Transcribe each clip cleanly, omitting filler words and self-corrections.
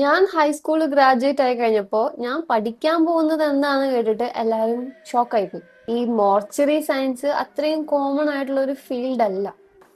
ഞാൻ high school graduate ആയി കഴിഞ്ഞപ്പോ ഞാൻ പഠിക്കാൻ പോകുന്നത് എന്താന്ന് കേട്ടിട്ട് എല്ലാരും ഷോക്കായിപ്പോയി. ഈ മോർച്ചറി സയൻസ് അത്രയും കോമൺ ആയിട്ടുള്ള ഒരു ഫീൽഡ് അല്ല.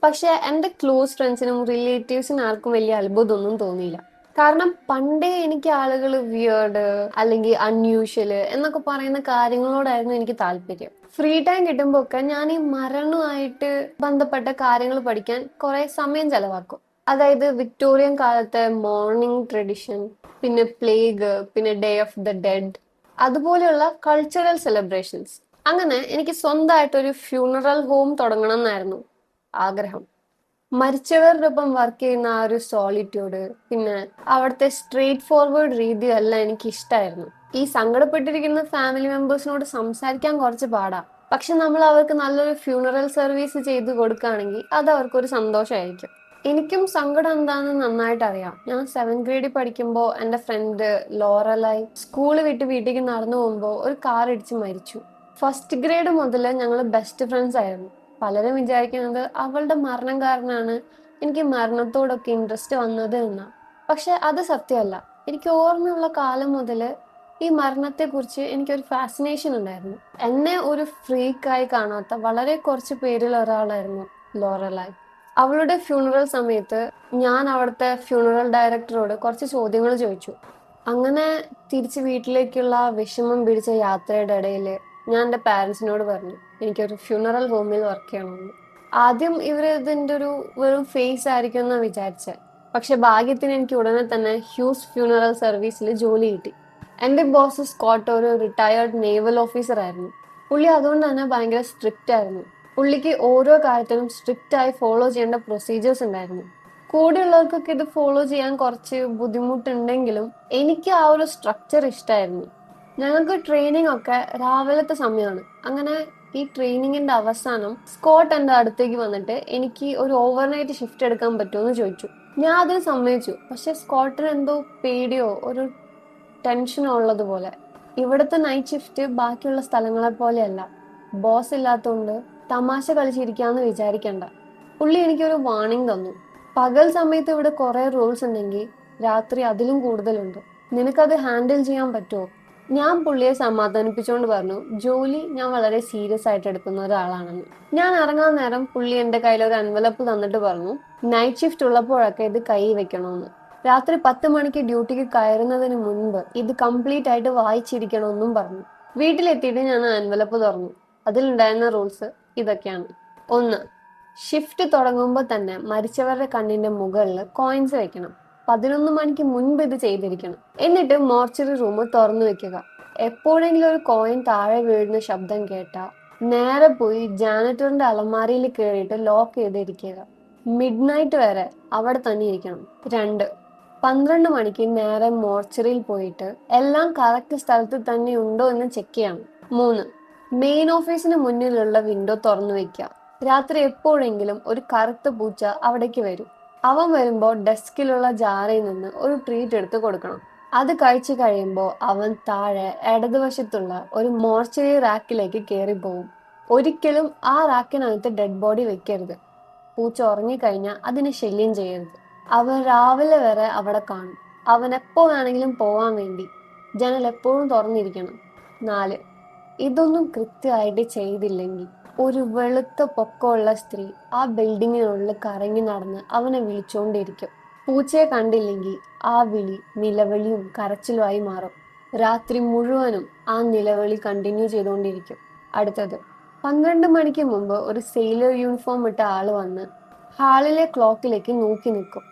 പക്ഷെ എന്റെ ക്ലോസ് ഫ്രണ്ട്സിനും റിലേറ്റീവ്സിനും ആർക്കും വലിയ അത്ഭുതമൊന്നും തോന്നിയില്ല. കാരണം പണ്ടേ എനിക്ക് ആളുകൾ വിയേർഡ് അല്ലെങ്കിൽ അൺയൂഷ്വല് എന്നൊക്കെ പറയുന്ന കാര്യങ്ങളോടായിരുന്നു എനിക്ക് താല്പര്യം. ഫ്രീ ടൈം കിട്ടുമ്പോ ഒക്കെ ഞാൻ ഈ മരണമായിട്ട് ബന്ധപ്പെട്ട കാര്യങ്ങൾ പഠിക്കാൻ കുറെ സമയം ചെലവാക്കും. അതായത് വിക്ടോറിയൻ കാലത്തെ മോർണിംഗ് ട്രഡിഷൻ, പിന്നെ പ്ലേഗ്, പിന്നെ ഡേ ഓഫ് ദ ഡെഡ്, അതുപോലെയുള്ള കൾച്ചറൽ സെലിബ്രേഷൻസ്. അങ്ങനെ എനിക്ക് സ്വന്തമായിട്ട് ഒരു ഫ്യൂണറൽ ഹോം തുടങ്ങണം എന്നായിരുന്നു ആഗ്രഹം. മരിച്ചവരുടെ ഒപ്പം വർക്ക് ചെയ്യുന്ന ആ ഒരു സോളിറ്റ്യൂഡ്, പിന്നെ അവിടുത്തെ സ്ട്രേറ്റ് ഫോർവേഡ് രീതിയല്ല എനിക്ക് ഇഷ്ടമായിരുന്നു. ഈ സങ്കടപ്പെട്ടിരിക്കുന്ന ഫാമിലി മെമ്പേഴ്സിനോട് സംസാരിക്കാൻ കുറച്ച് പാടാ. പക്ഷെ നമ്മൾ അവർക്ക് നല്ലൊരു ഫ്യൂണറൽ സർവീസ് ചെയ്ത് കൊടുക്കുകയാണെങ്കിൽ അത് അവർക്കൊരു സന്തോഷമായിരിക്കും. എനിക്കും സങ്കടം എന്താണെന്ന് നന്നായിട്ട് അറിയാം. ഞാൻ 7th ഗ്രേഡിൽ പഠിക്കുമ്പോൾ എൻ്റെ ഫ്രണ്ട് ലോറലായി സ്കൂള് വിട്ട് വീട്ടിലേക്ക് നടന്നു പോകുമ്പോൾ ഒരു കാർ ഇടിച്ച് മരിച്ചു. ഫസ്റ്റ് ഗ്രേഡ് മുതൽ ഞങ്ങൾ ബെസ്റ്റ് ഫ്രണ്ട്സ് ആയിരുന്നു. പലരും വിചാരിക്കുന്നത് അവളുടെ മരണം കാരണമാണ് എനിക്ക് മരണത്തോടൊക്കെ ഇൻട്രസ്റ്റ് വന്നത് എന്നാ. പക്ഷെ അത് സത്യമല്ല. എനിക്ക് ഓർമ്മയുള്ള കാലം മുതൽ ഈ മരണത്തെക്കുറിച്ച് എനിക്കൊരു ഫാസിനേഷൻ ഉണ്ടായിരുന്നു. എന്നെ ഒരു ഫ്രീക്കായി കാണാത്ത വളരെ കുറച്ച് പേരിൽ ഒരാളായിരുന്നു ലോറലായി. അവളുടെ ഫ്യൂണറൽ സമയത്ത് ഞാൻ അവിടുത്തെ ഫ്യൂണറൽ ഡയറക്ടറോട് കുറച്ച് ചോദ്യങ്ങൾ ചോദിച്ചു. അങ്ങനെ തിരിച്ച് വീട്ടിലേക്കുള്ള വിഷമം പിടിച്ച യാത്രയുടെ ഇടയിൽ ഞാൻ എൻ്റെ പാരൻസിനോട് പറഞ്ഞു എനിക്കൊരു ഫ്യൂണറൽ ഹോമിൽ വർക്ക് ചെയ്യണമെന്ന്. ആദ്യം ഇവർ ഇതിൻ്റെ ഒരു വെറും ഫേസ് ആയിരിക്കും എന്നാണ് വിചാരിച്ചത്. പക്ഷെ ഭാഗ്യത്തിന് എനിക്ക് ഉടനെ തന്നെ ഹ്യൂസ് ഫ്യൂണറൽ സർവീസിൽ ജോലി കിട്ടി. എൻ്റെ ബോസ് സ്കോട്ട് ഒരു റിട്ടയേർഡ് നേവൽ ഓഫീസർ ആയിരുന്നു. പുള്ളി അതുകൊണ്ട് തന്നെ ഭയങ്കര സ്ട്രിക്റ്റ് ആയിരുന്നു. പുള്ളിക്ക് ഓരോ കാര്യത്തിനും സ്ട്രിക്റ്റ് ആയി ഫോളോ ചെയ്യേണ്ട പ്രൊസീജിയേഴ്സ് ഉണ്ടായിരുന്നു. കൂടെയുള്ളവർക്കൊക്കെ ഇത് ഫോളോ ചെയ്യാൻ കുറച്ച് ബുദ്ധിമുട്ടുണ്ടെങ്കിലും എനിക്ക് ആ ഒരു സ്ട്രക്ചർ ഇഷ്ടമായിരുന്നു. ഞങ്ങൾക്ക് ട്രെയിനിങ് ഒക്കെ രാവിലത്തെ സമയമാണ്. അങ്ങനെ ഈ ട്രെയിനിങ്ങിന്റെ അവസാനം സ്കോട്ട് എൻ്റെ അടുത്തേക്ക് വന്നിട്ട് എനിക്ക് ഒരു ഓവർനൈറ്റ് ഷിഫ്റ്റ് എടുക്കാൻ പറ്റുമോ എന്ന് ചോദിച്ചു. ഞാൻ അതിന് സമ്മതിച്ചു. പക്ഷെ സ്കോട്ടിന് എന്തോ പേടിയോ ഒരു ടെൻഷനോ ഉള്ളതുപോലെ. ഇവിടുത്തെ നൈറ്റ് ഷിഫ്റ്റ് ബാക്കിയുള്ള സ്ഥലങ്ങളെ പോലെയല്ല. ബോസ് ഇല്ലാത്തതുകൊണ്ട് തമാശ കളിച്ചിരിക്കാന്ന് വിചാരിക്കണ്ട. പുള്ളി എനിക്കൊരു വാർണിംഗ് തന്നു. പകൽ സമയത്ത് ഇവിടെ കുറെ റൂൾസ് ഉണ്ടെങ്കിൽ രാത്രി അതിലും കൂടുതലുണ്ട്. നിനക്കത് ഹാൻഡിൽ ചെയ്യാൻ പറ്റുമോ? ഞാൻ പുള്ളിയെ സമാധാനിപ്പിച്ചുകൊണ്ട് പറഞ്ഞു ജോലി ഞാൻ വളരെ സീരിയസ് ആയിട്ട് എടുക്കുന്ന ഒരാളാണെന്ന്. ഞാൻ ഇറങ്ങാൻ നേരം പുള്ളി എന്റെ കയ്യിൽ ഒരു എൻവലപ്പ് തന്നിട്ട് പറഞ്ഞു നൈറ്റ് ഷിഫ്റ്റ് ഉള്ളപ്പോഴൊക്കെ ഇത് കൈ വെക്കണമെന്ന്. രാത്രി 10 മണിക്ക് ഡ്യൂട്ടിക്ക് കയറുന്നതിന് മുൻപ് ഇത് കംപ്ലീറ്റ് ആയിട്ട് വായിച്ചിരിക്കണമെന്നും പറഞ്ഞു. വീട്ടിലെത്തിയിട്ട് ഞാൻ ആ എൻവലപ്പ് തുറന്നു. അതിലുണ്ടായിരുന്ന റൂൾസ് ഇതൊക്കെയാണ്. 1. ഷിഫ്റ്റ് തുടങ്ങുമ്പോൾ തന്നെ മരിച്ചവരുടെ കണ്ണിന്റെ മുകളിൽ കോയിൻസ് വെക്കണം. 11 മണിക്ക് മുൻപ് ഇത് ചെയ്തിരിക്കണം. എന്നിട്ട് മോർച്ചറി റൂം തുറന്നു വെക്കുക. എപ്പോഴെങ്കിലും ഒരു കോയിൻ താഴെ വീഴുന്ന ശബ്ദം കേട്ടാ നേരെ പോയി ജാനറ്ററിന്റെ അലമാരയിൽ കയറിയിട്ട് ലോക്ക് ചെയ്തിരിക്കുക. മിഡ് നൈറ്റ് വരെ അവിടെ തന്നെ ഇരിക്കണം. 2. 12 മണിക്ക് നേരെ മോർച്ചറിയിൽ പോയിട്ട് എല്ലാം കറക്റ്റ് സ്ഥലത്ത് തന്നെ ഉണ്ടോ എന്ന് ചെക്ക് ചെയ്യണം. 3. മെയിൻ ഓഫീസിന് മുന്നിലുള്ള വിൻഡോ തുറന്നു വെക്കുക. രാത്രി എപ്പോഴെങ്കിലും ഒരു കറുത്ത പൂച്ച അവിടേക്ക് വരും. അവൻ വരുമ്പോൾ ഡെസ്കിലുള്ള ജാറിൽ നിന്ന് ഒരു ട്രീറ്റ് എടുത്ത് കൊടുക്കണം. അത് കഴിച്ചു കഴിയുമ്പോൾ അവൻ താഴെ ഇടതുവശത്തുള്ള ഒരു മോർച്ചറി റാക്കിലേക്ക് കയറിപ്പോവും. ഒരിക്കലും ആ റാക്കിനകത്ത് ഡെഡ് ബോഡി വെക്കരുത്. പൂച്ച ഉറങ്ങിക്കഴിഞ്ഞാൽ അതിനെ ശല്യം ചെയ്യരുത്. അവൻ രാവിലെ വരെ അവിടെ കാണും. അവൻ എപ്പോ വേണമെങ്കിലും പോവാൻ വേണ്ടി ജനൽ എപ്പോഴും തുറന്നിരിക്കണം. 4. ഇതൊന്നും കൃത്യമായിട്ട് ചെയ്തില്ലെങ്കിൽ ഒരു വെളുത്ത പൊക്കമുള്ള സ്ത്രീ ആ ബിൽഡിങ്ങിനുള്ളിൽ കറങ്ങി നടന്ന് അവനെ വിളിച്ചുകൊണ്ടിരിക്കും. പൂച്ചയെ കണ്ടില്ലെങ്കിൽ ആ വിളി നിലവിളിയും കരച്ചിലുമായി മാറും. രാത്രി മുഴുവനും ആ നിലവിളി കണ്ടിന്യൂ ചെയ്തുകൊണ്ടിരിക്കും. അടുത്തത് 12 മണിക്ക് മുമ്പ് ഒരു സെയിലർ യൂണിഫോം ഇട്ട ആള് വന്ന് ഹാളിലെ ക്ലോക്കിലേക്ക് നോക്കി നിൽക്കും.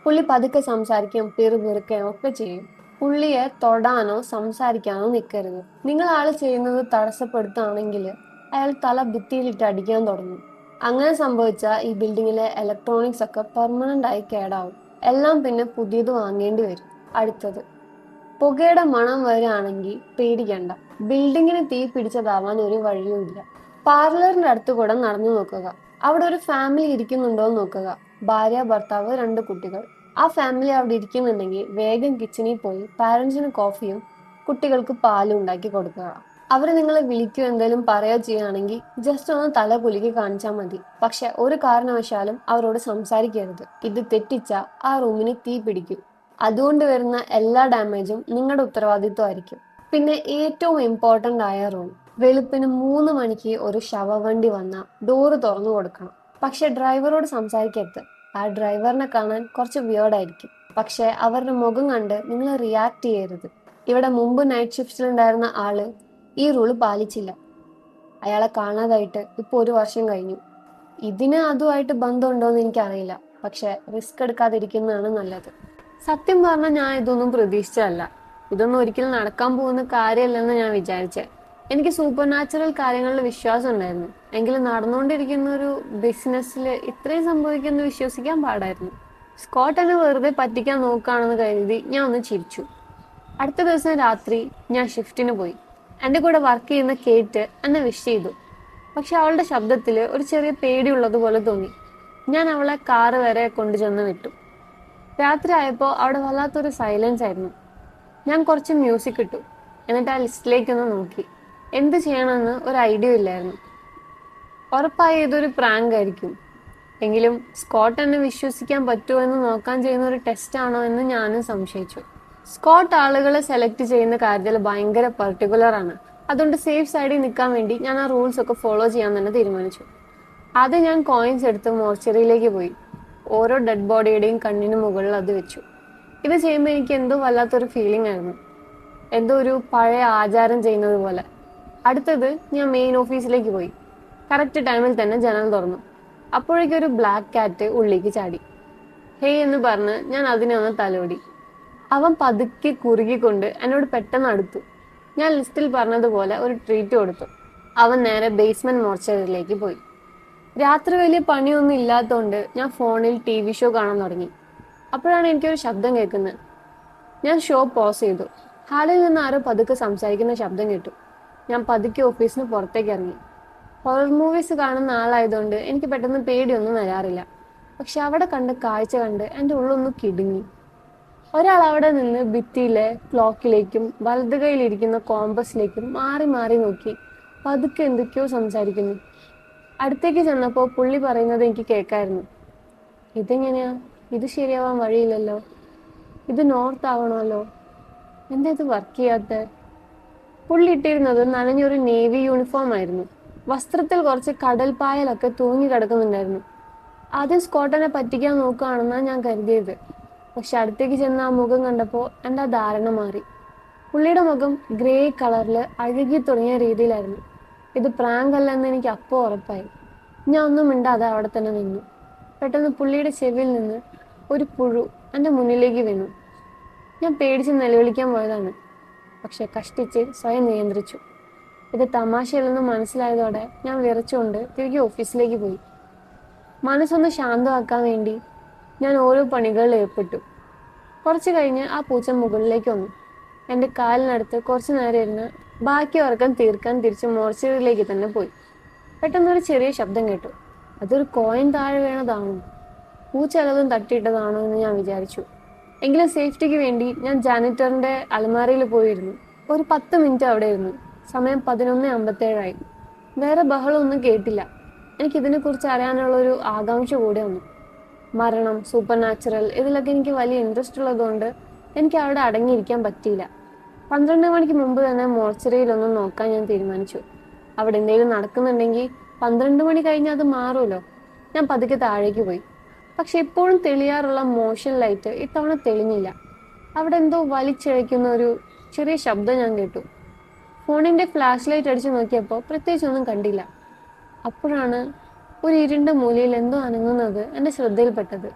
പുള്ളി പതുക്കെ സംസാരിക്കുകയും പിറുപിറുക്കുകയും ഒക്കെ ചെയ്യും. പുള്ളിയെ തൊടാനോ സംസാരിക്കാനോ നിൽക്കരുത്. നിങ്ങൾ ആള് ചെയ്യുന്നത് തടസ്സപ്പെടുത്തുകയാണെങ്കിൽ അയാൾ തല ഭിത്തിയിലിട്ട് അടിക്കാൻ തുടങ്ങും. അങ്ങനെ സംഭവിച്ചാൽ ഈ ബിൽഡിങ്ങിലെ ഇലക്ട്രോണിക്സ് ഒക്കെ പെർമനന്റ് ആയി കേടാവും. എല്ലാം പിന്നെ പുതിയത് വാങ്ങേണ്ടി വരും. അടുത്തത് പുകയുടെ മണം വരികയാണെങ്കിൽ പേടിക്കണ്ട. ബിൽഡിങ്ങിന് തീ പിടിച്ചതാവാൻ ഒരു വഴിയുമില്ല. പാർലറിന്റെ അടുത്ത് കൂടെ നടന്നു നോക്കുക. അവിടെ ഒരു ഫാമിലി ഇരിക്കുന്നുണ്ടോ എന്ന് നോക്കുക. ഭാര്യ, ഭർത്താവ്, 2 കുട്ടികൾ. ആ ഫാമിലി അവിടെ ഇരിക്കുന്നുണ്ടെങ്കിൽ വേഗം കിച്ചണിൽ പോയി പാരന്റ്സിന് കോഫിയും കുട്ടികൾക്ക് പാലും ഉണ്ടാക്കി കൊടുക്കുക. അവർ നിങ്ങളെ വിളിക്കുകയോ എന്തെങ്കിലും പറയുകയോ ചെയ്യുകയാണെങ്കിൽ ജസ്റ്റ് ഒന്ന് തല കുലുക്കി കാണിച്ചാൽ മതി. പക്ഷെ ഒരു കാരണവശാലും അവരോട് സംസാരിക്കരുത്. ഇത് തെറ്റിച്ച ആ റൂമിന് തീ പിടിക്കും. അതുകൊണ്ട് വരുന്ന എല്ലാ ഡാമേജും നിങ്ങളുടെ ഉത്തരവാദിത്വമായിരിക്കും. പിന്നെ ഏറ്റവും ഇമ്പോർട്ടൻ്റ് ആയ റൂൾ, വെളുപ്പിന് 3 മണിക്ക് ഒരു ശവവണ്ടി വന്നാൽ ഡോറ് തുറന്നു കൊടുക്കണം. പക്ഷെ ഡ്രൈവറോട് സംസാരിക്കരുത്. ആ ഡ്രൈവറിനെ കാണാൻ കുറച്ച് വിയേർഡായിരിക്കും, പക്ഷെ അവരുടെ മുഖം കണ്ട് നിങ്ങൾ റിയാക്ട് ചെയ്യരുത്. ഇവിടെ മുമ്പ് നൈറ്റ് ഷിഫ്റ്റിലുണ്ടായിരുന്ന ആള് ഈ റൂള് പാലിച്ചില്ല. അയാളെ കാണാതായിട്ട് ഇപ്പോൾ 1 വർഷം കഴിഞ്ഞു. ഇതിന് അതുമായിട്ട് ബന്ധമുണ്ടോയെന്ന് എനിക്കറിയില്ല, പക്ഷെ റിസ്ക് എടുക്കാതിരിക്കുന്നതാണ് നല്ലത്. സത്യം പറഞ്ഞാൽ ഞാൻ ഇതൊന്നും പ്രതീക്ഷിച്ചതല്ല. ഇതൊന്നും ഒരിക്കലും നടക്കാൻ പോകുന്ന കാര്യമല്ലെന്ന് ഞാൻ വിചാരിച്ചേ. എനിക്ക് സൂപ്പർ നാച്ചുറൽ കാര്യങ്ങളിൽ വിശ്വാസം ഉണ്ടായിരുന്നു, എങ്കിലും നടന്നുകൊണ്ടിരിക്കുന്ന ഒരു ബിസിനസ്സിൽ ഇത്രയും സംഭവിക്കുമെന്ന് വിശ്വസിക്കാൻ പാടായിരുന്നു. സ്കോട്ട് എന്നെ വെറുതെ പറ്റിക്കാൻ നോക്കുകയാണെന്ന് കരുതി ഞാൻ ഒന്ന് ചിരിച്ചു. അടുത്ത ദിവസം രാത്രി ഞാൻ ഷിഫ്റ്റിന് പോയി. എൻ്റെ കൂടെ വർക്ക് ചെയ്യുന്ന കേറ്റ് എന്നെ വിഷ് ചെയ്തു, പക്ഷെ അവളുടെ ശബ്ദത്തിൽ ഒരു ചെറിയ പേടിയുള്ളതുപോലെ തോന്നി. ഞാൻ അവളെ കാറ് വരെ കൊണ്ടുചെന്ന് വിട്ടു. രാത്രി ആയപ്പോൾ അവിടെ വല്ലാത്തൊരു സൈലൻസ് ആയിരുന്നു. ഞാൻ കുറച്ച് മ്യൂസിക് ഇട്ടു, എന്നിട്ട് ആ ലിസ്റ്റിലേക്കൊന്ന് നോക്കി. എന്ത് ചെയ്യണമെന്ന് ഒരു ഐഡിയ ഇല്ലായിരുന്നു. ഉറപ്പായി ഇതൊരു പ്രാങ്ക് ആയിരിക്കും, എങ്കിലും സ്കോട്ട് എന്നെ വിശ്വസിക്കാൻ പറ്റുമോ എന്ന് നോക്കാൻ ചെയ്യുന്ന ഒരു ടെസ്റ്റ് ആണോ എന്ന് ഞാനും സംശയിച്ചു. സ്കോട്ട് ആളുകളെ സെലക്ട് ചെയ്യുന്ന കാര്യത്തിൽ ഭയങ്കര പെർട്ടിക്കുലർ ആണ്. അതുകൊണ്ട് സേഫ് സൈഡിൽ നിൽക്കാൻ വേണ്ടി ഞാൻ ആ റൂൾസ് ഒക്കെ ഫോളോ ചെയ്യാൻ തന്നെ തീരുമാനിച്ചു. ആദ്യം ഞാൻ കോയിൻസ് എടുത്ത് മോർച്ചറിയിലേക്ക് പോയി. ഓരോ ഡെഡ് ബോഡിയുടെയും കണ്ണിന് മുകളിൽ അത് വെച്ചു. ഇത് ചെയ്യുമ്പോൾ എനിക്ക് എന്തോ വല്ലാത്തൊരു ഫീലിംഗ് ആയിരുന്നു, എന്തോ ഒരു പഴയ ആചാരം ചെയ്യുന്നത് പോലെ. അടുത്തത് ഞാൻ മെയിൻ ഓഫീസിലേക്ക് പോയി. കറക്റ്റ് ടൈമിൽ തന്നെ ജനൽ തുറന്നു. അപ്പോഴേക്കൊരു ബ്ലാക്ക് കാറ്റ് ഉള്ളിലേക്ക് ചാടി. ഹേയ് എന്ന് പറഞ്ഞ് ഞാൻ അതിനെ ഒന്ന് തലോടി. അവൻ പതുക്കെ കുറുകിക്കൊണ്ട് എന്നോട് പെട്ടെന്ന് അടുത്തു. ഞാൻ ലിസ്റ്റിൽ പറഞ്ഞതുപോലെ ഒരു ട്രീറ്റ് കൊടുത്തു. അവൻ നേരെ ബേസ്മെന്റ് മോർച്ചറിയിലേക്ക് പോയി. രാത്രി വലിയ പണിയൊന്നും ഇല്ലാത്തതുകൊണ്ട് ഞാൻ ഫോണിൽ TV ഷോ കാണാൻ തുടങ്ങി. അപ്പോഴാണ് എനിക്കൊരു ശബ്ദം കേൾക്കുന്നത്. ഞാൻ ഷോ പോസ് ചെയ്തു. ഹാളിൽ നിന്ന് ആരോ പതുക്കെ സംസാരിക്കുന്ന ശബ്ദം കേട്ടു. ഞാൻ പതുക്കെ ഓഫീസിന് പുറത്തേക്ക് ഇറങ്ങി. ഹൊറർ മൂവീസ് കാണുന്ന ആളായതുകൊണ്ട് എനിക്ക് പെട്ടെന്ന് പേടിയൊന്നും വരാറില്ല. പക്ഷെ അവിടെ കണ്ട കാഴ്ച കണ്ട് എൻ്റെ ഉള്ളൊന്ന് കിടുങ്ങി. ഒരാൾ അവിടെ നിന്ന് ഭിത്തിയിലെ ക്ലോക്കിലേക്കും വലത് കൈയിലിരിക്കുന്ന കോമ്പസിലേക്കും മാറി മാറി നോക്കി പതുക്കെ എന്തൊക്കെയോ സംസാരിക്കുന്നു. അടുത്തേക്ക് ചെന്നപ്പോൾ പുള്ളി പറയുന്നത് എനിക്ക് കേൾക്കായിരുന്നു. ഇതെങ്ങനെയാ? ഇത് ശരിയാവാൻ വഴിയില്ലല്ലോ. ഇത് നോർത്ത് ആവണമല്ലോ. എന്താ ഇത് വർക്ക് ചെയ്യാത്ത? പുള്ളി ഇട്ടിരുന്നത് നനഞ്ഞൊരു നേവി യൂണിഫോം ആയിരുന്നു. വസ്ത്രത്തിൽ കുറച്ച് കടൽപ്പായലൊക്കെ തൂങ്ങി കിടക്കുന്നുണ്ടായിരുന്നു. ആദ്യം സ്കോട്ടനെ പറ്റിക്കാൻ നോക്കുകയാണെന്നാണ് ഞാൻ കരുതിയത്. പക്ഷെ അടുത്തേക്ക് ചെന്ന് ആ മുഖം കണ്ടപ്പോൾ എൻ്റെ ആ ധാരണ മാറി. പുള്ളിയുടെ മുഖം ഗ്രേ കളറിൽ അഴുകി തുടങ്ങിയ രീതിയിലായിരുന്നു. ഇത് പ്രാങ്ക് അല്ലെന്ന് എനിക്ക് അപ്പോൾ ഉറപ്പായി. ഞാൻ ഒന്നും മിണ്ടാതെ അവിടെ തന്നെ നിന്നു. പെട്ടെന്ന് പുള്ളിയുടെ ചെവിയിൽ നിന്ന് ഒരു പുഴു എൻ്റെ മുന്നിലേക്ക് വീണു. ഞാൻ പേടിച്ച് നിലവിളിക്കാൻ പോയതാണ്, പക്ഷെ കഷ്ടിച്ച് സ്വയം നിയന്ത്രിച്ചു. ഇത് തമാശയില്ലെന്ന് മനസ്സിലായതോടെ ഞാൻ വിറച്ചുകൊണ്ട് തിരികെ ഓഫീസിലേക്ക് പോയി. മനസ്സൊന്ന് ശാന്തമാക്കാൻ വേണ്ടി ഞാൻ ഓരോ പണികളിൽ ഏർപ്പെട്ടു. കുറച്ച് കഴിഞ്ഞ് ആ പൂച്ച മുകളിലേക്ക് വന്നു. എൻ്റെ കാലിനടുത്ത് കുറച്ചു നേരം ഇരുന്ന് ബാക്കി ഉറക്കം തീർക്കാൻ തിരിച്ച് മോർച്ചറിയിലേക്ക് തന്നെ പോയി. പെട്ടെന്നൊരു ചെറിയ ശബ്ദം കേട്ടു. അതൊരു കോയിൻ താഴെ വീണതാണോ, പൂച്ച വല്ലതും തട്ടിയിട്ടതാണോ എന്ന് ഞാൻ വിചാരിച്ചു. എങ്കിലും സേഫ്റ്റിക്ക് വേണ്ടി ഞാൻ ജാനിറ്ററിൻ്റെ അലമാരയിൽ പോയിരുന്നു. ഒരു 10 മിനിറ്റ് അവിടെ ഇരുന്നു. സമയം 11:57 വേറെ ബഹളമൊന്നും കേട്ടില്ല. എനിക്കിതിനെക്കുറിച്ച് അറിയാനുള്ളൊരു ആകാംക്ഷ കൂടെ വന്നു. മരണം, സൂപ്പർ നാച്ചുറൽ, ഇതിലൊക്കെ എനിക്ക് വലിയ ഇൻട്രസ്റ്റ് ഉള്ളതുകൊണ്ട് എനിക്ക് അവിടെ അടങ്ങിയിരിക്കാൻ പറ്റിയില്ല. 12 മണിക്ക് മുമ്പ് തന്നെ മോർച്ചറിയിലൊന്നും നോക്കാൻ ഞാൻ തീരുമാനിച്ചു. അവിടെ എന്തെങ്കിലും നടക്കുന്നുണ്ടെങ്കിൽ 12 മണി കഴിഞ്ഞാൽ അത് മാറുമല്ലോ. ഞാൻ പതുക്കെ താഴേക്ക് പോയി. പക്ഷെ ഇപ്പോഴും തെളിയാറുള്ള മോഷൻ ലൈറ്റ് ഇത്തവണ തെളിഞ്ഞില്ല. അവിടെ എന്തോ വലിച്ചിഴയ്ക്കുന്ന ഒരു ചെറിയ ശബ്ദം ഞാൻ കേട്ടു. ഫോണിൻ്റെ ഫ്ലാഷ് ലൈറ്റ് അടിച്ചു നോക്കിയപ്പോൾ പ്രത്യേകിച്ചൊന്നും കണ്ടില്ല. അപ്പോഴാണ് ഒരു ഇരുണ്ട മൂലയിൽ എന്തോ അനങ്ങുന്നത് എൻ്റെ ശ്രദ്ധയിൽപ്പെട്ടത്.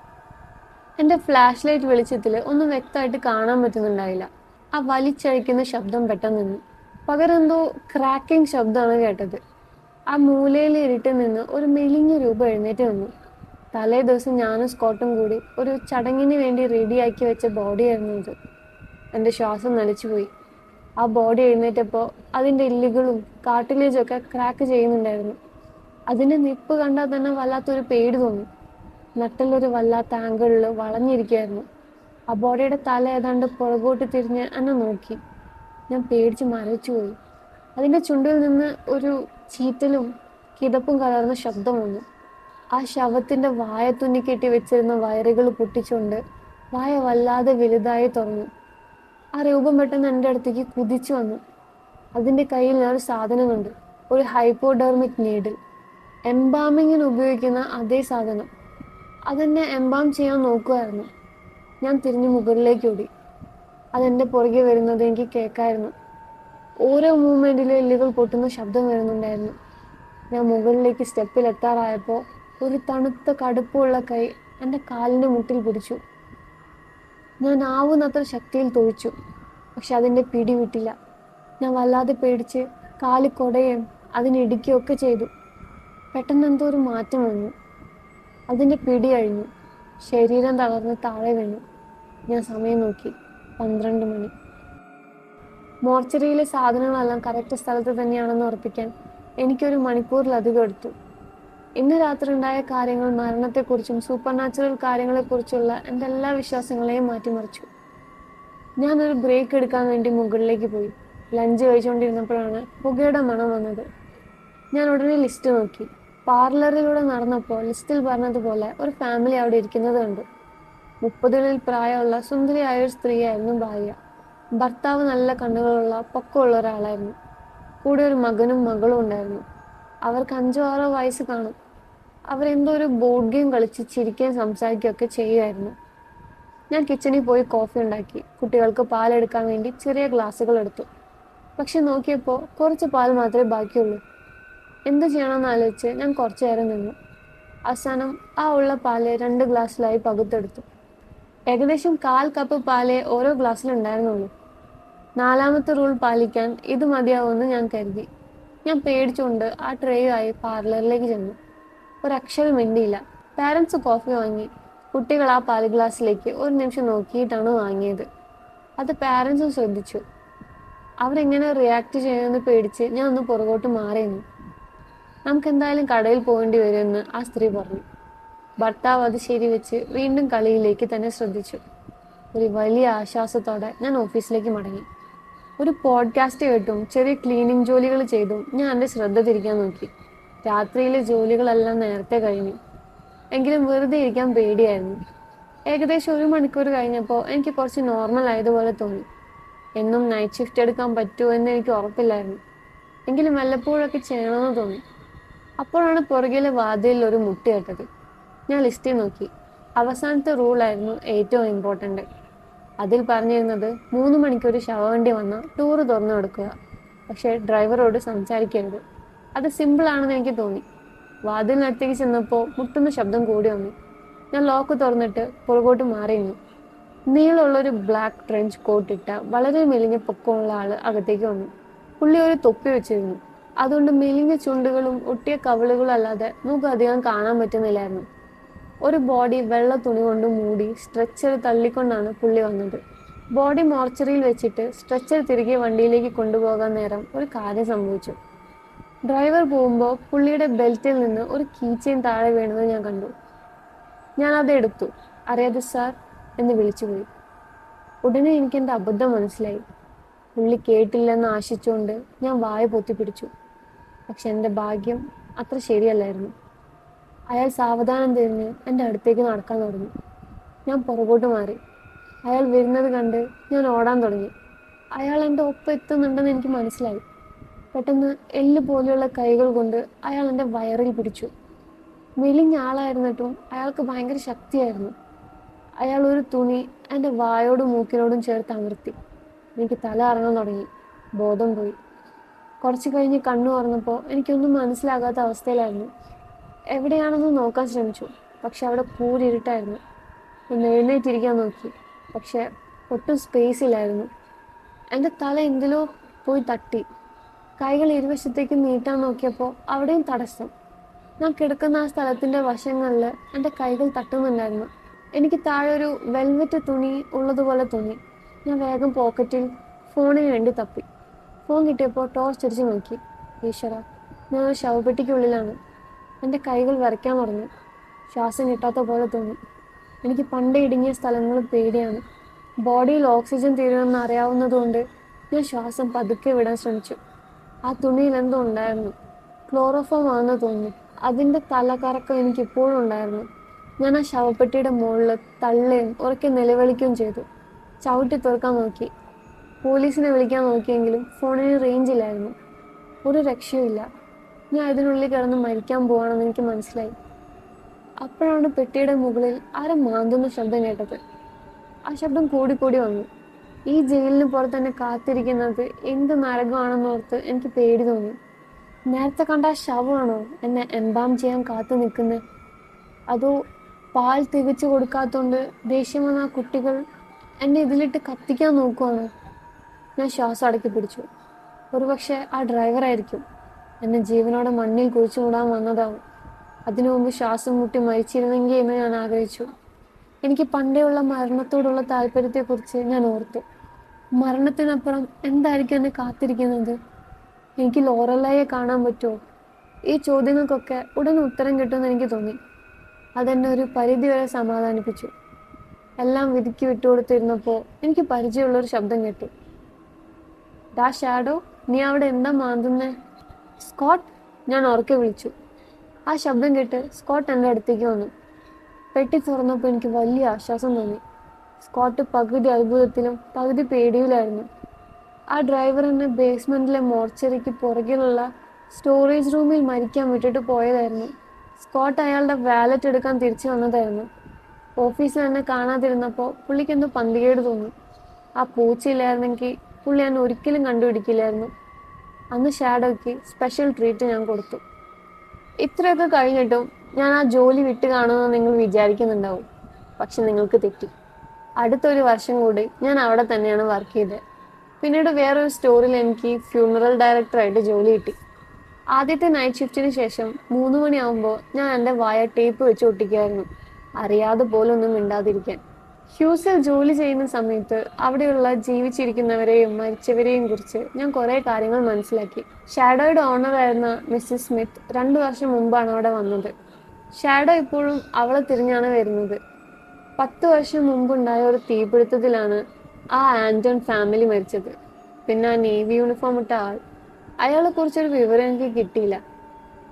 എൻ്റെ ഫ്ലാഷ് ലൈറ്റ് വെളിച്ചത്തിൽ ഒന്നും വ്യക്തമായിട്ട് കാണാൻ പറ്റുന്നുണ്ടായില്ല. ആ വലിച്ചഴിക്കുന്ന ശബ്ദം പെട്ടെന്ന് നിന്നു. പകരം എന്തോ ക്രാക്കിംഗ് ശബ്ദമാണ് കേട്ടത്. ആ മൂലയിൽ ഇരുട്ടിൽ നിന്ന് ഒരു മെലിഞ്ഞ രൂപം എഴുന്നേറ്റ് നിന്നു. തലേ ദിവസം ഞാനും സ്കോട്ടും കൂടി ഒരു ചടങ്ങിന് വേണ്ടി റെഡിയാക്കി വെച്ച ബോഡിയായിരുന്നു ഇത്. എൻ്റെ ശ്വാസം നിലച്ചുപോയി. ആ ബോഡി എഴുന്നേറ്റപ്പോൾ അതിൻ്റെ എല്ലുകളും കാട്ടിലേജൊക്കെ ക്രാക്ക് ചെയ്യുന്നുണ്ടായിരുന്നു. അതിൻ്റെ നിപ്പ് കണ്ടാൽ തന്നെ വല്ലാത്തൊരു പേടി തോന്നി. നട്ടിലൊരു വല്ലാത്ത ആംഗിളിൽ വളഞ്ഞിരിക്കുകയായിരുന്നു. ആ ബോഡിയുടെ തല ഏതാണ്ട് പുറകോട്ട് തിരിഞ്ഞ് എന്നെ നോക്കി. ഞാൻ പേടിച്ച് മരവിച്ചു പോയി. അതിൻ്റെ ചുണ്ടിൽ നിന്ന് ഒരു ചീറ്റലും കിതപ്പും കലർന്ന ശബ്ദം വന്നു. ആ ശവത്തിൻ്റെ വായ തുന്നിക്കെട്ടി വെച്ചിരുന്ന വയറുകൾ പൊട്ടിച്ചുകൊണ്ട് വായ വല്ലാതെ വലുതായി തുറന്നു. ആ രൂപം പെട്ടെന്ന് എൻ്റെ അടുത്തേക്ക് കുതിച്ചു വന്നു. അതിൻ്റെ കയ്യിൽ ഞാൻ ഒരു സാധനം കണ്ടു. ഒരു ഹൈപ്പോഡെർമിക് നീഡിൽ. എംബാമിങ്ങിന് ഉപയോഗിക്കുന്ന അതേ സാധനം. അതെന്നെ എംബാം ചെയ്യാൻ നോക്കുമായിരുന്നു. ഞാൻ തിരിഞ്ഞു മുകളിലേക്ക് ഓടി. അതെൻ്റെ പുറകെ വരുന്നത് എനിക്ക് കേൾക്കായിരുന്നു. ഓരോ മൂവ്മെൻറ്റിലും എല്ലുകൾ പൊട്ടുന്ന ശബ്ദം വരുന്നുണ്ടായിരുന്നു. ഞാൻ മുകളിലേക്ക് സ്റ്റെപ്പിൽ എത്താറായപ്പോൾ ഒരു തണുത്ത കടുപ്പമുള്ള കൈ എൻ്റെ കാലിൻ്റെ മുട്ടിൽ പിടിച്ചു. ഞാൻ ആവുന്നത്ര ശക്തിയിൽ തൊഴിച്ചു. പക്ഷെ അതിൻ്റെ പിടി വിട്ടില്ല. ഞാൻ വല്ലാതെ പേടിച്ച് കാല് കുടയും അതിനിടിക്കുകയൊക്കെ ചെയ്തു. പെട്ടെന്ന് എന്തോ ഒരു മാറ്റം വന്നു. അതിൻ്റെ പിടി കഴിഞ്ഞു. ശരീരം തളർന്ന് താഴെ വീണു. ഞാൻ സമയം നോക്കി. 12 മണി. മോർച്ചറിയിലെ സാധനങ്ങളെല്ലാം കറക്റ്റ് സ്ഥലത്ത് തന്നെയാണെന്ന് ഉറപ്പിക്കാൻ എനിക്കൊരു മണിക്കൂറിലധികം എടുത്തു. ഇന്ന് രാത്രി ഉണ്ടായ കാര്യങ്ങൾ മരണത്തെക്കുറിച്ചും സൂപ്പർ നാച്ചുറൽ കാര്യങ്ങളെക്കുറിച്ചുള്ള എൻ്റെ എല്ലാ വിശ്വാസങ്ങളെയും മാറ്റിമറിച്ചു. ഞാനൊരു ബ്രേക്ക് എടുക്കാൻ വേണ്ടി മുകളിലേക്ക് പോയി. ലഞ്ച് കഴിച്ചുകൊണ്ടിരുന്നപ്പോഴാണ് പുകയുടെ മണം വന്നത്. ഞാൻ ഉടനെ ലിസ്റ്റ് നോക്കി. പാർലറിലൂടെ നടന്നപ്പോൾ ലിസ്റ്റിൽ പറഞ്ഞതുപോലെ ഒരു ഫാമിലി അവിടെ ഇരിക്കുന്നത് കണ്ടു. 30കളിൽ പ്രായമുള്ള സുന്ദരിയായ ഒരു സ്ത്രീയായിരുന്നു ഭാര്യ. ഭർത്താവ് നല്ല കണ്ണുകളുള്ള പൊക്കമുള്ള ഒരാളായിരുന്നു. കൂടെ ഒരു മകനും മകളും ഉണ്ടായിരുന്നു. അവർക്ക് 5-6 വയസ്സ് കാണും. അവരെന്തോ ഒരു ബോർഡ് ഗെയിം കളിച്ച് ചിരിക്കുകയും സംസാരിക്കുകയൊക്കെ ചെയ്യുമായിരുന്നു. ഞാൻ കിച്ചണിൽ പോയി കോഫി ഉണ്ടാക്കി. കുട്ടികൾക്ക് പാലെടുക്കാൻ വേണ്ടി ചെറിയ ഗ്ലാസ്സുകൾ എടുത്തു. പക്ഷെ നോക്കിയപ്പോൾ കുറച്ച് പാൽ മാത്രമേ ബാക്കിയുള്ളൂ. എന്ത് ചെയ്യണമെന്ന് ആലോചിച്ച് ഞാൻ കുറച്ചു നേരം നിന്നു. അവസാനം ആ ഉള്ള പാല് 2 ഗ്ലാസ്സിലായി പകുത്തെടുത്തു. ഏകദേശം 1/4 കപ്പ് പാലേ ഓരോ ഗ്ലാസ്സിലുണ്ടായിരുന്നുള്ളൂ. 4ാമത്തെ റൂൾ പാലിക്കാൻ ഇത് മതിയാവുമെന്ന് ഞാൻ കരുതി. ഞാൻ പേടിച്ചുകൊണ്ട് ആ ട്രേയുമായി പാർലറിലേക്ക് ചെന്നു. ഒരക്ഷരം മിണ്ടിയില്ല. പാരൻസ് കോഫി വാങ്ങി. കുട്ടികൾ ആ പാൽ ഗ്ലാസ്സിലേക്ക് ഒരു നിമിഷം നോക്കിയിട്ടാണ് വാങ്ങിയത്. അത് പാരൻസും ശ്രദ്ധിച്ചു. അവരെങ്ങനെ റിയാക്ട് ചെയ്യുമെന്ന് പേടിച്ച് ഞാൻ ഒന്ന് പുറകോട്ട് മാറിയിരുന്നു. നമുക്കെന്തായാലും കടയിൽ പോകേണ്ടി വരുമെന്ന് ആ സ്ത്രീ പറഞ്ഞു. ഭർത്താവ് അത് ശരിവെച്ച് വീണ്ടും കളിയിലേക്ക് തന്നെ ശ്രദ്ധിച്ചു. ഒരു വലിയ ആശ്വാസത്തോടെ ഞാൻ ഓഫീസിലേക്ക് മടങ്ങി. ഒരു പോഡ്കാസ്റ്റ് കേട്ടും ചെറിയ ക്ലീനിങ് ജോലികൾ ചെയ്തും ഞാൻ എൻ്റെ ശ്രദ്ധ തിരിക്കാൻ നോക്കി. രാത്രിയിലെ ജോലികളെല്ലാം നേരത്തെ കഴിഞ്ഞു. എങ്കിലും വെറുതെ ഇരിക്കാൻ പേടിയായിരുന്നു. ഏകദേശം 1 മണിക്കൂർ കഴിഞ്ഞപ്പോൾ എനിക്ക് കുറച്ച് നോർമൽ ആയതുപോലെ തോന്നി. എന്നും നൈറ്റ് ഷിഫ്റ്റ് എടുക്കാൻ പറ്റുമോ എന്ന് എനിക്ക് ഉറപ്പില്ലായിരുന്നു. എങ്കിലും വല്ലപ്പോഴൊക്കെ ചെയ്യണമെന്ന് തോന്നി. അപ്പോഴാണ് പുറകിലെ വാതിലിൽ ഒരു മുട്ട് കേട്ടത്. ഞാൻ ലിസ്റ്റിൽ നോക്കി. അവസാനത്തെ റൂളായിരുന്നു ഏറ്റവും ഇമ്പോർട്ടൻ്റ്. അതിൽ പറഞ്ഞിരുന്നത് 3 മണിക്ക് ഒരു ശവവണ്ടി വന്നാൽ ടൂറ് തുറന്നു കൊടുക്കുക. പക്ഷേ ഡ്രൈവറോട് സംസാരിക്കരുത്. അത് സിമ്പിളാണെന്ന് എനിക്ക് തോന്നി. വാതിലിനടുത്തേക്ക് ചെന്നപ്പോൾ മുട്ടുന്ന ശബ്ദം കൂടി വന്നു. ഞാൻ ലോക്ക് തുറന്നിട്ട് പുറകോട്ട് മാറിയിരുന്നു. നീളമുള്ളൊരു ബ്ലാക്ക് ട്രെഞ്ച് കോട്ട് ഇട്ട വളരെ മെലിഞ്ഞ പൊക്കമുള്ള ആള് അകത്തേക്ക് വന്നു. പുള്ളി ഒരു തൊപ്പി വെച്ചിരുന്നു. അതുകൊണ്ട് മെലിഞ്ഞ ചുണ്ടുകളും ഒട്ടിയ കവിളുകളും അല്ലാതെ മുഖം അധികം കാണാൻ പറ്റുന്നില്ലായിരുന്നു. ഒരു ബോഡി വെള്ള തുണി കൊണ്ട് മൂടി സ്ട്രെച്ചർ തള്ളിക്കൊണ്ടാണ് പുള്ളി വന്നത്. ബോഡി മോർച്ചറിയിൽ വെച്ചിട്ട് സ്ട്രെച്ചർ തിരികെ വണ്ടിയിലേക്ക് കൊണ്ടുപോകാൻ നേരം ഒരു കാര്യം സംഭവിച്ചു. ഡ്രൈവർ പോകുമ്പോൾ പുള്ളിയുടെ ബെൽറ്റിൽ നിന്ന് ഒരു കീ ചെയിൻ താഴെ വീണത് ഞാൻ കണ്ടു. ഞാൻ അത് എടുത്തു. അറിയാതെ സാർ എന്ന് വിളിച്ചുപോയി. ഉടനെ എനിക്ക് എൻ്റെ അബദ്ധം മനസ്സിലായി. പുള്ളി കേട്ടില്ലെന്ന് ആശിച്ചുകൊണ്ട് ഞാൻ വായ പൊത്തിപ്പിടിച്ചു. പക്ഷെ എൻ്റെ ഭാഗ്യം അത്ര ശരിയല്ലായിരുന്നു. അയാൾ സാവധാനം തിരിഞ്ഞ് എൻ്റെ അടുത്തേക്ക് നടക്കാൻ തുടങ്ങി. ഞാൻ പുറകോട്ട് മാറി. അയാൾ വരുന്നത് കണ്ട് ഞാൻ ഓടാൻ തുടങ്ങി. അയാൾ എൻ്റെ ഒപ്പം എത്തുന്നുണ്ടെന്ന് എനിക്ക് മനസ്സിലായി. പെട്ടെന്ന് എല്ല് പോലെയുള്ള കൈകൾ കൊണ്ട് അയാൾ എൻ്റെ വയറിൽ പിടിച്ചു. മെലിഞ്ഞ ആളായിരുന്നിട്ടും അയാൾക്ക് ഭയങ്കര ശക്തിയായിരുന്നു. അയാൾ ഒരു തുണി എൻ്റെ വായോടും മൂക്കിനോടും ചേർത്ത് അമർത്തി. എനിക്ക് തല കറങ്ങാൻ തുടങ്ങി. ബോധം പോയി. കുറച്ച് കഴിഞ്ഞ് കണ്ണു തുറന്നപ്പോൾ എനിക്കൊന്നും മനസ്സിലാകാത്ത അവസ്ഥയിലായിരുന്നു. എവിടെയാണെന്ന് നോക്കാൻ ശ്രമിച്ചു. പക്ഷെ അവിടെ കൂരിരുട്ടായിരുന്നു. ഒന്ന് എഴുന്നേറ്റിരിക്കാൻ നോക്കി. പക്ഷെ ഒട്ടും സ്പേസ് ഇല്ലായിരുന്നു. എൻ്റെ തല എന്തിലോ പോയി തട്ടി. കൈകൾ ഇരുവശത്തേക്ക് നീട്ടാൻ നോക്കിയപ്പോൾ അവിടെയും തടസ്സം. ഞാൻ കിടക്കുന്ന ആ സ്ഥലത്തിൻ്റെ വശങ്ങളിൽ എൻ്റെ കൈകൾ തട്ടുന്നുണ്ടായിരുന്നു. എനിക്ക് താഴെ ഒരു വെൽവെറ്റ് തുണി ഉള്ളതുപോലെ തോന്നി. ഞാൻ വേഗം പോക്കറ്റിൽ ഫോണിന് വേണ്ടി തപ്പി. ഫോൺ കിട്ടിയപ്പോൾ ടോർച്ച് അടിച്ച് നോക്കി. ഈശ്വര, ഞാനൊരു ശവപ്പെട്ടിക്കുള്ളിലാണ്. എൻ്റെ കൈകൾ വിറയ്ക്കാൻ തുടങ്ങി. ശ്വാസം കിട്ടാത്ത പോലെ തോന്നി. എനിക്ക് പണ്ടേ ഇടുങ്ങിയ സ്ഥലങ്ങൾ പേടിയാണ്. ബോഡിയിൽ ഓക്സിജൻ തീരുമെന്ന് അറിയാവുന്നതുകൊണ്ട് ഞാൻ ശ്വാസം പതുക്കെ വിടാൻ ശ്രമിച്ചു. ആ തുണിയിൽ എന്തോ ഉണ്ടായിരുന്നു. ക്ലോറോഫോം ആണെന്ന് തോന്നുന്നു. അതിൻ്റെ തലകറക്കം എനിക്കിപ്പോഴും ഉണ്ടായിരുന്നു. ഞാൻ ആ ശവപ്പെട്ടിയുടെ മുകളിൽ തള്ളുകയും ഉറക്കെ നിലവിളിക്കുകയും ചെയ്തു. ചവിട്ടി തുറക്കാൻ നോക്കി. പോലീസിനെ വിളിക്കാൻ നോക്കിയെങ്കിലും ഫോണിന് റേഞ്ച് ഇല്ലായിരുന്നു. ഒരു രക്ഷയുമില്ല. ഞാൻ ഇതിനുള്ളിൽ കിടന്ന് മരിക്കാൻ പോവാണെന്ന് എനിക്ക് മനസ്സിലായി. അപ്പോഴാണ് പെട്ടിയുടെ മുകളിൽ ആരും മാന്തുന്ന ശബ്ദം കേട്ടത്. ആ ശബ്ദം കൂടിക്കൂടി വന്നു. ഈ ജയിലിന് പുറത്ത് എന്നെ കാത്തിരിക്കുന്നത് എന്ത് നരകമാണെന്നോർത്ത് എനിക്ക് പേടി തോന്നി. നേരത്തെ കണ്ട ആ ശവമാണോ എന്നെ എംബാം ചെയ്യാൻ കാത്തു നിൽക്കുന്നത്? അതോ പാൽ തികച്ചു കൊടുക്കാത്തോണ്ട് ദേഷ്യം വന്ന ആ കുട്ടികൾ എന്നെ ഇതിലിട്ട് കത്തിക്കാൻ നോക്കുവാണോ? ഞാൻ ശ്വാസം അടക്കി പിടിച്ചു. ഒരുപക്ഷെ ആ ഡ്രൈവറായിരിക്കും. എന്നെ ജീവനോടെ മണ്ണിൽ കുഴിച്ചു മൂടാൻ വന്നതാവും. അതിനു മുമ്പ് ശ്വാസം മുട്ടി മരിച്ചിരുന്നെങ്കിൽ എന്ന് ഞാൻ ആഗ്രഹിച്ചു. എനിക്ക് പണ്ടേയുള്ള മരണത്തോടുള്ള താല്പര്യത്തെക്കുറിച്ച് ഞാൻ ഓർത്തു. മരണത്തിനപ്പുറം എന്തായിരിക്കും എന്നെ കാത്തിരിക്കുന്നത്? എനിക്ക് ലോറലയെ കാണാൻ പറ്റുമോ? ഈ ചോദ്യങ്ങൾക്കൊക്കെ ഉടനെ ഉത്തരം കിട്ടുമെന്ന് എനിക്ക് തോന്നി. അതെന്നെ ഒരു പരിധിവരെ സമാധാനിപ്പിച്ചു. എല്ലാം വിധിക്ക് വിട്ടുകൊടുത്തിരുന്നപ്പോൾ എനിക്ക് പരിചയമുള്ളൊരു ശബ്ദം കേട്ടു. ഡാ ഷാഡോ, നീ അവിടെ എന്താ മാന്തുന്നേ? സ്കോട്ട്, ഞാൻ ഉറക്കെ വിളിച്ചു. ആ ശബ്ദം കേട്ട് സ്കോട്ട് എൻ്റെ അടുത്തേക്ക് വന്നു. പെട്ടി തുറന്നപ്പോൾ എനിക്ക് വലിയ ആശ്വാസം തോന്നി. സ്കോട്ട് പകുതി അത്ഭുതത്തിലും പകുതി പേടിയിലായിരുന്നു. ആ ഡ്രൈവർ എന്നെ ബേസ്മെന്റിലെ മോർച്ചറിക്ക് പുറകിലുള്ള സ്റ്റോറേജ് റൂമിൽ മരിക്കാൻ വിട്ടിട്ട് പോയതായിരുന്നു. സ്കോട്ട് അയാളുടെ വാലറ്റ് എടുക്കാൻ തിരിച്ചു വന്നതായിരുന്നു. ഓഫീസിൽ എന്നെ കാണാതിരുന്നപ്പോൾ പുള്ളിക്ക് എന്തോ പന്തികേട് തോന്നി. ആ പൂച്ചയില്ലായിരുന്നെങ്കിൽ പുള്ളി എന്നെ ഒരിക്കലും കണ്ടുപിടിക്കില്ലായിരുന്നു. അന്ന് ഷാഡോയ്ക്ക് സ്പെഷ്യൽ ട്രീറ്റ് ഞാൻ കൊടുത്തു. ഇത്രയൊക്കെ കഴിഞ്ഞിട്ടും ഞാൻ ആ ജോലി വിട്ട് കാണുമെന്ന് നിങ്ങൾ വിചാരിക്കുന്നുണ്ടാവും. പക്ഷെ നിങ്ങൾക്ക് തെറ്റി. അടുത്തൊരു വർഷം കൂടി ഞാൻ അവിടെ തന്നെയാണ് വർക്ക് ചെയ്തത്. പിന്നീട് വേറൊരു സ്റ്റോറിൽ എനിക്ക് ഫ്യൂണറൽ ഡയറക്ടറായിട്ട് ജോലി കിട്ടി. ആദ്യത്തെ നൈറ്റ് ഷിഫ്റ്റിന് ശേഷം 3 മണിയാവുമ്പോൾ ഞാൻ എൻ്റെ വായ ടേപ്പ് വെച്ച് ഒട്ടിക്കുമായിരുന്നു, അറിയാതെ പോലും ഒന്നും മിണ്ടാതിരിക്കാൻ. ഹ്യൂസിൽ ജോലി ചെയ്യുന്ന സമയത്ത് അവിടെയുള്ള ജീവിച്ചിരിക്കുന്നവരെയും മരിച്ചവരെയും കുറിച്ച് ഞാൻ കുറേ കാര്യങ്ങൾ മനസ്സിലാക്കി. ഷാഡോയുടെ ഓണറായിരുന്ന മിസ്സിസ് സ്മിത്ത് 2 വർഷം മുമ്പാണ് അവിടെ വന്നത്. ഷാഡോ ഇപ്പോഴും അവളെ തിരിഞ്ഞാണ് വരുന്നത്. 10 വർഷം മുമ്പുണ്ടായ ഒരു തീപിടുത്തത്തിലാണ് ആ ആന്റൺ ഫാമിലി മരിച്ചത്. പിന്നെ ആ നേവി യൂണിഫോം ഇട്ട ആൾ, അയാളെ കുറിച്ചൊരു വിവരം എനിക്ക് കിട്ടിയില്ല.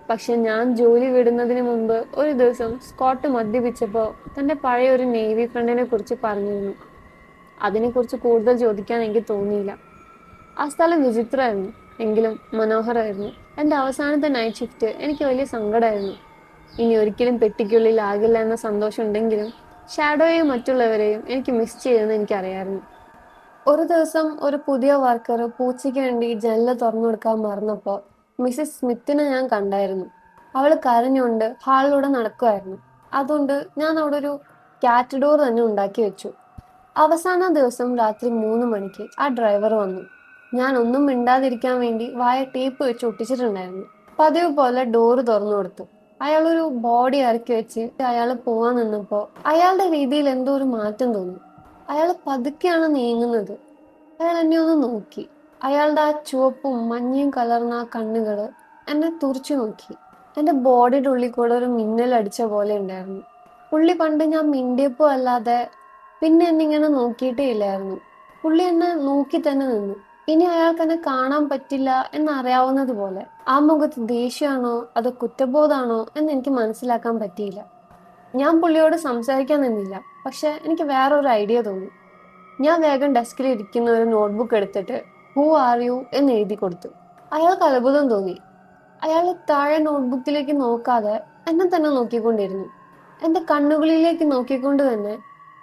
പക്ഷെ ഞാൻ ജോലി വിടുന്നതിന് മുമ്പ് ഒരു ദിവസം സ്കോട്ട് മദ്യപിച്ചപ്പോൾ തന്റെ പഴയ ഒരു നേവി ഫ്രണ്ടിനെ കുറിച്ച് പറഞ്ഞിരുന്നു. അതിനെക്കുറിച്ച് കൂടുതൽ ചോദിക്കാൻ എനിക്ക് തോന്നിയില്ല. ആ സ്ഥലം വിചിത്രമായിരുന്നു, എങ്കിലും മനോഹരമായിരുന്നു. എൻ്റെ അവസാനത്തെ നൈറ്റ് ഷിഫ്റ്റ് എനിക്ക് വലിയ സങ്കടമായിരുന്നു. ഇനി ഒരിക്കലും പെട്ടിക്കുള്ളിൽ ആകില്ല എന്ന സന്തോഷം ഉണ്ടെങ്കിലും ഷാഡോയെയും മറ്റുള്ളവരെയും എനിക്ക് മിസ് ചെയ്യുമെന്ന് എനിക്കറിയായിരുന്നു. ഒരു ദിവസം ഒരു പുതിയ വർക്കർ പൂച്ചയ്ക്ക് വേണ്ടി ജനല് തുറന്നു കൊടുക്കാൻ മറന്നപ്പോൾ മിസ്സിസ് സ്മിത്തിനെ ഞാൻ കണ്ടായിരുന്നു. അവൾ കരഞ്ഞുകൊണ്ട് ഹാളിലൂടെ നടക്കുമായിരുന്നു. അതുകൊണ്ട് ഞാൻ അവിടെ ഒരു ക്യാറ്റ് ഡോർ തന്നെ ഉണ്ടാക്കി വെച്ചു. അവസാന ദിവസം രാത്രി 3 മണിക്ക് ആ ഡ്രൈവർ വന്നു. ഞാൻ ഒന്നും മിണ്ടാതിരിക്കാൻ വേണ്ടി വായ ടേപ്പ് വെച്ച് ഒട്ടിച്ചിട്ടുണ്ടായിരുന്നു. പതിവ് പോലെ ഡോറ് തുറന്നു കൊടുത്തു. അയാളൊരു ബോഡി ഇറക്കി വെച്ച് അയാൾ പോവാൻ നിന്നപ്പോൾ അയാളുടെ രീതിയിൽ എന്തോ ഒരു മാറ്റം തോന്നി. അയാൾ പതുക്കെയാണ് നീങ്ങുന്നത്. അയാൾ എന്നെ ഒന്ന് നോക്കി. അയാളുടെ ആ ചുവപ്പും മഞ്ഞയും കലർന്ന ആ കണ്ണുകള് എന്നെ തുറച്ചു നോക്കി. എന്റെ ബോഡിയുടെ ഉള്ളിൽ കൂടെ ഒരു മിന്നൽ അടിച്ച പോലെ ഉണ്ടായിരുന്നു. പുള്ളി പണ്ട് ഞാൻ മിണ്ടിയപ്പോ അല്ലാതെ പിന്നെ എന്നെ ഇങ്ങനെ നോക്കിയിട്ടേ ഇല്ലായിരുന്നു. പുള്ളി എന്നെ നോക്കി തന്നെ നിന്നു. ഇനി അയാൾക്ക് എന്നെ കാണാൻ പറ്റില്ല എന്നറിയാവുന്നത് പോലെ. ആ മുഖത്ത് ദേഷ്യമാണോ അതോ കുറ്റബോധമാണോ എന്ന് എനിക്ക് മനസ്സിലാക്കാൻ പറ്റിയില്ല. ഞാൻ പുള്ളിയോട് സംസാരിക്കാൻ നിന്നില്ല. പക്ഷെ എനിക്ക് വേറൊരു ഐഡിയ തോന്നി. ഞാൻ വേഗം ഡെസ്കിൽ ഇരിക്കുന്ന ഒരു നോട്ട്ബുക്ക് എടുത്തിട്ട് ഹൂ ആർ യു എന്ന് എഴുതി കൊടുത്തു. അയാൾക്ക് അത്ഭുതം തോന്നി. അയാൾ താഴെ നോട്ട്ബുക്കിലേക്ക് നോക്കാതെ എന്നെ തന്നെ നോക്കിക്കൊണ്ടിരുന്നു. എന്റെ കണ്ണുകളിലേക്ക് നോക്കിക്കൊണ്ട് തന്നെ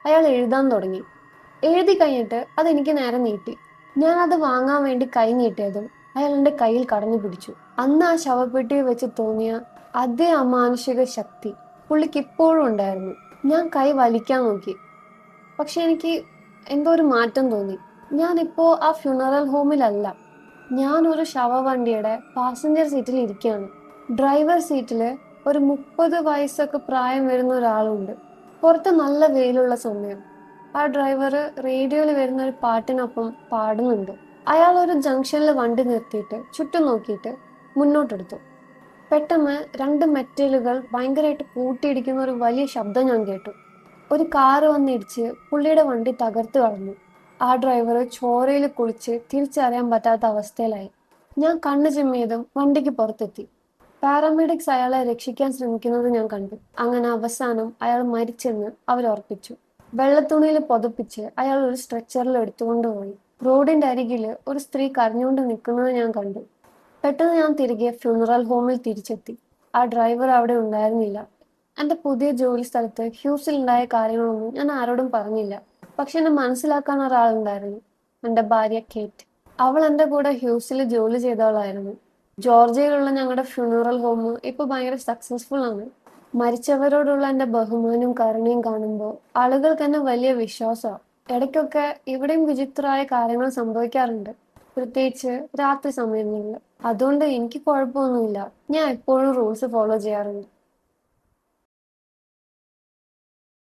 അയാൾ എഴുതാൻ തുടങ്ങി. എഴുതി കഴിഞ്ഞിട്ട് അതെനിക്ക് നേരെ നീട്ടി. ഞാൻ അത് വാങ്ങാൻ വേണ്ടി കൈ നീട്ടിയതും അയാൾ എന്റെ കയ്യിൽ കടന്നു പിടിച്ചു. അന്ന് ആ ശവപ്പെട്ടിയിൽ വെച്ച് തോന്നിയ അതേ അമാനുഷിക ശക്തി പുള്ളിക്ക് ഇപ്പോഴും ഉണ്ടായിരുന്നു. ഞാൻ കൈ വലിക്കാൻ നോക്കി. പക്ഷെ എനിക്ക് എന്തോ ഒരു മാറ്റം തോന്നി. ഞാനിപ്പോ ആ ഫ്യൂണറൽ ഹോമിലല്ല. ഞാൻ ഒരു ശവവണ്ടിയുടെ പാസഞ്ചർ സീറ്റിൽ ഇരിക്കുകയാണ്. ഡ്രൈവർ സീറ്റില് ഒരു 30 വയസ്സൊക്കെ പ്രായം വരുന്ന ഒരാളുണ്ട്. പുറത്ത് നല്ല വെയിലുള്ള സമയം. ആ ഡ്രൈവർ റേഡിയോയിൽ വരുന്ന ഒരു പാട്ടിനൊപ്പം പാടുന്നുണ്ട്. അയാൾ ഒരു ജംഗ്ഷനിൽ വണ്ടി നിർത്തിയിട്ട് ചുറ്റും നോക്കിയിട്ട് മുന്നോട്ടെടുത്തു. പെട്ടെന്ന് 2 മെറ്റലുകൾ ഭയങ്കരമായിട്ട് കൂട്ടിയിടിക്കുന്ന ഒരു വലിയ ശബ്ദം ഞാൻ കേട്ടു. ഒരു കാറ് വന്നിടിച്ച് പുള്ളിയുടെ വണ്ടി തകർത്ത് കളഞ്ഞു. ആ ഡ്രൈവർ ചോരയിൽ കുളിച്ച് തിരിച്ചറിയാൻ പറ്റാത്ത അവസ്ഥയിലായി. ഞാൻ കണ്ണു ചിമ്മിയതും വണ്ടിക്ക് പുറത്തെത്തി. പാരാമെഡിക്സ് അയാളെ രക്ഷിക്കാൻ ശ്രമിക്കുന്നത് ഞാൻ കണ്ടു. അങ്ങനെ അവസാനം അയാൾ മരിച്ചെന്ന് അവരുറപ്പിച്ചു. വെള്ളത്തുണിയിൽ പുതപ്പിച്ച് അയാൾ ഒരു സ്ട്രെച്ചറിൽ എടുത്തുകൊണ്ടുപോയി. റോഡിന്റെ അരികില് ഒരു സ്ത്രീ കരഞ്ഞുകൊണ്ട് നിൽക്കുന്നത് ഞാൻ കണ്ടു. പെട്ടെന്ന് ഞാൻ തിരികെ ഫ്യൂണറൽ ഹോമിൽ തിരിച്ചെത്തി. ആ ഡ്രൈവർ അവിടെ ഉണ്ടായിരുന്നില്ല. എന്റെ പുതിയ ജോലി സ്ഥലത്ത് ഹ്യൂസിൽ ഉണ്ടായ കാര്യങ്ങളൊന്നും ഞാൻ ആരോടും പറഞ്ഞില്ല. പക്ഷെ എന്നെ മനസ്സിലാക്കാൻ ഒരാളുണ്ടായിരുന്നു. എന്റെ ഭാര്യ കേറ്റ്. അവൾ എന്റെ കൂടെ ഹ്യൂസിൽ ജോലി ചെയ്തവളായിരുന്നു. ജോർജിയയിലുള്ള ഞങ്ങളുടെ ഫ്യൂണറൽ ഹോം ഇപ്പൊ ഭയങ്കര സക്സസ്ഫുൾ ആണ്. മരിച്ചവരോടുള്ള എന്റെ ബഹുമാനവും കരുണയും കാണുമ്പോൾ ആളുകൾക്ക് എന്നെ വലിയ വിശ്വാസമാണ്. ഇടയ്ക്കൊക്കെ ഇവിടെയും വിചിത്രമായ കാര്യങ്ങൾ സംഭവിക്കാറുണ്ട്, പ്രത്യേകിച്ച് രാത്രി സമയങ്ങളിൽ. അതുകൊണ്ട് എനിക്ക് കുഴപ്പമൊന്നുമില്ല. ഞാൻ എപ്പോഴും റൂൾസ് ഫോളോ ചെയ്യാറുണ്ട്.